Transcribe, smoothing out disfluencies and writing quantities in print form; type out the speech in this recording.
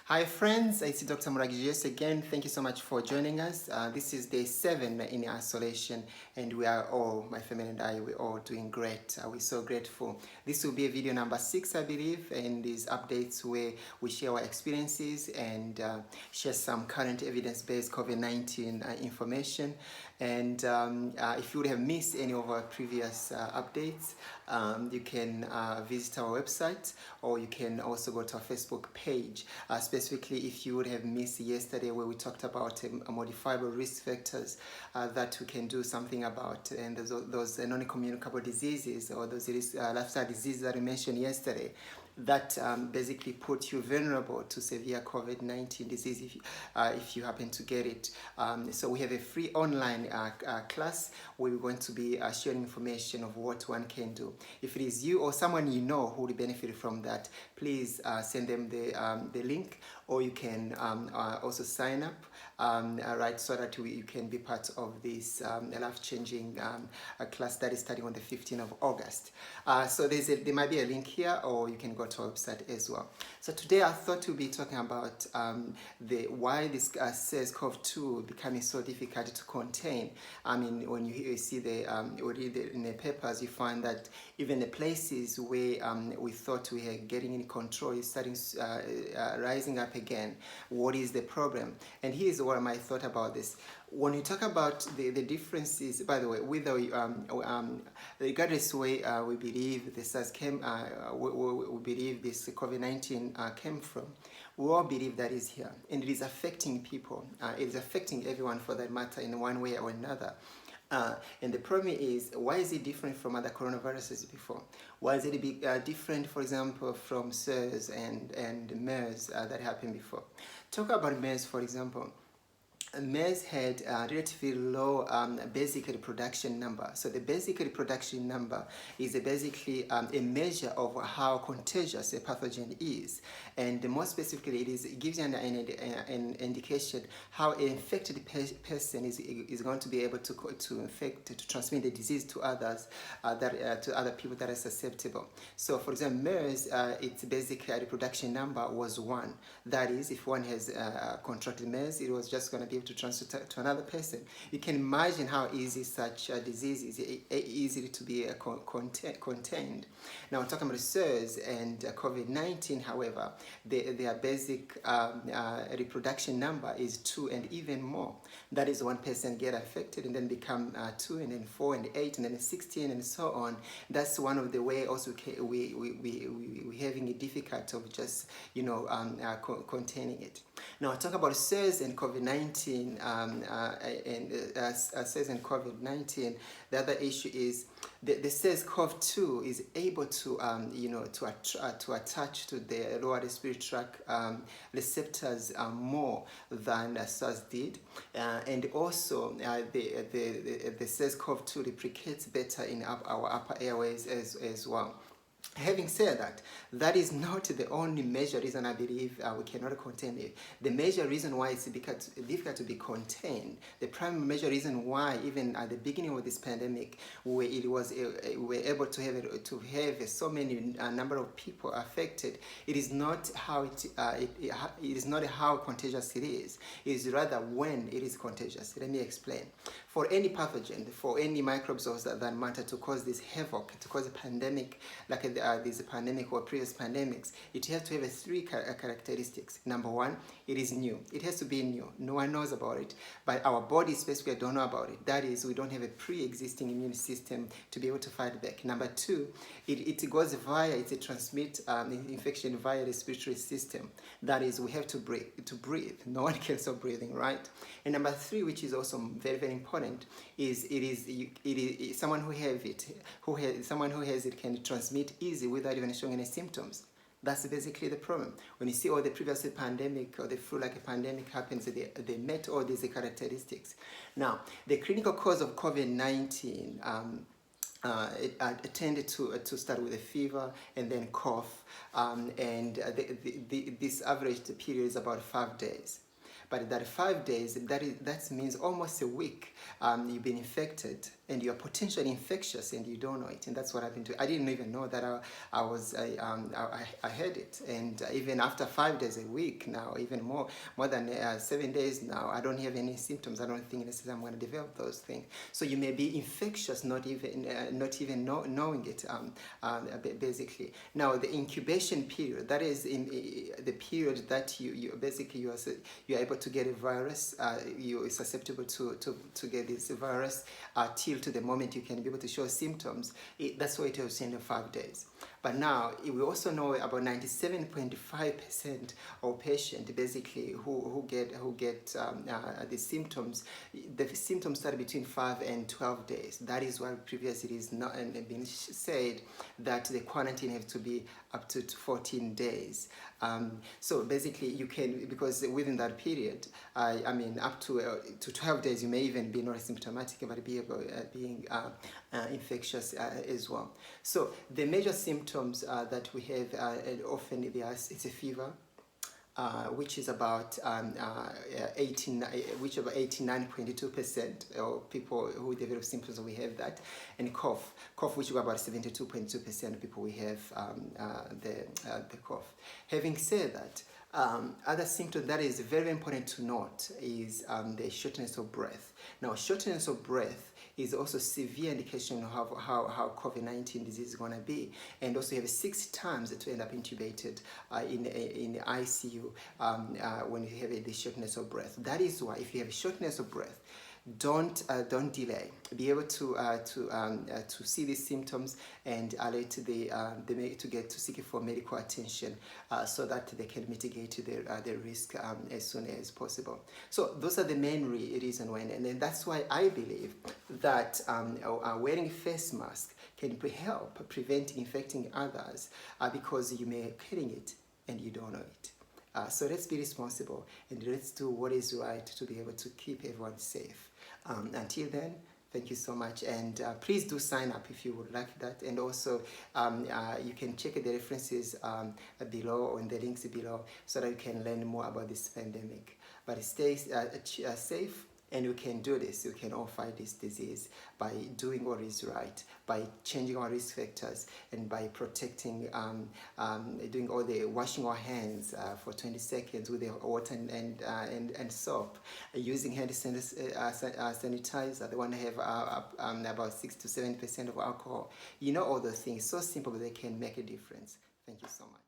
Hi friends, it's Dr. Mura again. Thank you so much for joining us. This is day 7 in isolation, and we are all, my family and I, we're all doing great. We're so grateful. This will be a video number 6, I believe, and these updates where we share our experiences and share some current evidence-based COVID-19 information. And if you would have missed any of our previous updates, you can visit our website, or you can also go to our Facebook page. Specifically, if you would have missed yesterday where we talked about modifiable risk factors that we can do something about, and those non-communicable diseases, or those lifestyle diseases that we mentioned yesterday, that basically put you vulnerable to severe COVID-19 disease if you happen to get it. So we have a free online class where we're going to be sharing information of what one can do. If it is you or someone you know who will benefit from that, please send them the link, or you can also sign up, right, so that you can be part of this life-changing class that is starting on the 15th of August. So there might be a link here, or you can go to our website as well. So today I thought we'll be talking about why this SARS-CoV-2 becoming so difficult to contain. I mean, when you see or read in the papers, you find that even the places where we thought we were getting in control is starting rising up again. What is the problem? And here's what my thought about this. When you talk about the differences, by the way, whether regardless way we believe the SARS came, we believe this COVID-19 came from, we all believe that is here, and it is affecting people. It is affecting everyone for that matter in one way or another. And the problem is, why is it different from other coronaviruses before? Why is it different, for example, from SARS and MERS that happened before? Talk about MERS, for example. MERS had a relatively low basic reproduction number. So the basic reproduction number is basically a measure of how contagious a pathogen is. And more specifically, it gives you an indication how an infected person is going to be able to transmit the disease to others, to other people that are susceptible. So for example, MERS, its basic reproduction number was 1. That is, if one has contracted MERS, it was just going to be to transfer to another person. You can imagine how easy such a disease is, easy to be contained. Now, talking about SARS and COVID-19, however, their basic reproduction number is 2 and even more. That is, one person get affected and then become 2, and then 4, and 8, and then 16, and so on. That's one of the way also we having a difficulty of just containing it. Now, talk about SARS and COVID-19 SARS and COVID-19. The other issue is the SARS-CoV-2 is able to attach to the lower respiratory tract receptors more than SARS did, and also the SARS-CoV-2 replicates better in our upper airways as well. Having said that, that is not the only major reason I believe we cannot contain it. The major reason why it's difficult to be contained, the primary major reason why even at the beginning of this pandemic, where we were able to have so many number of people affected, it is not how it is not how contagious it is. It is rather when it is contagious. Let me explain. For any pathogen, for any microbes that matter to cause this havoc, to cause a pandemic like this pandemic or previous pandemics, it has to have 3 characteristics. Number 1, it is new. It has to be new. No one knows about it, but our bodies specifically don't know about it. That is, we don't have a pre-existing immune system to be able to fight back. Number 2, it goes it transmits infection via the respiratory system. That is, we have to breathe. No one can stop breathing, right? And number 3, which is also very, very important, is someone who has it can transmit easy without even showing any symptoms. That's basically the problem. When you see all the previous pandemic or the flu-like pandemic happens, they met all these characteristics. Now, the clinical cause of COVID-19 it tended to start with a fever and then cough, and this average period is about 5 days. But that 5 days, that means almost a week you've been infected, and you're potentially infectious and you don't know it. And that's what happened to. I didn't even know that I had it. And even after 5 days a week now, even more than 7 days now, I don't have any symptoms. I don't think necessarily I'm going to develop those things. So you may be infectious, not even knowing it. Basically, now the incubation period, that is in the period that you are able to get a virus. You are susceptible to get this virus till to the moment you can be able to show symptoms. That's why it was in 5 days. But now we also know about 97.5% of patients basically who get the symptoms. The symptoms start between 5 and 12 days. That is why previously it is not been said that the quarantine have to be up to 14 days. So basically you can, because within that period, I mean up to 12 days, you may even be not symptomatic but being infectious as well. So the major symptoms that we have often it's a fever, which is about 89.2% of people who develop symptoms we have that, and cough, which is about 72.2% of people we have the cough. Having said that, other symptom that is very important to note is the shortness of breath. Now, shortness of breath is also severe indication of how COVID-19 disease is going to be, and also you have 6 times to end up intubated in the ICU when you have the shortness of breath. That is why if you have shortness of breath, don't delay. Be able to see these symptoms and alert to seek for medical attention so that they can mitigate the risk as soon as possible. So those are the main reasons why, and then that's why I believe that wearing a face mask can help preventing infecting others because you may be carrying it and you don't know it. So let's be responsible and let's do what is right to be able to keep everyone safe. Until then, thank you so much, and please do sign up if you would like that, and also you can check the references below or in the links below so that you can learn more about this pandemic. But stay safe, and we can do this. We can all fight this disease by doing what is right, by changing our risk factors, and by protecting, doing all the washing our hands for 20 seconds with the water and soap, using hand sanitizer, the one that have about 6 to 7% of alcohol. You know all those things. So simple, but they can make a difference. Thank you so much.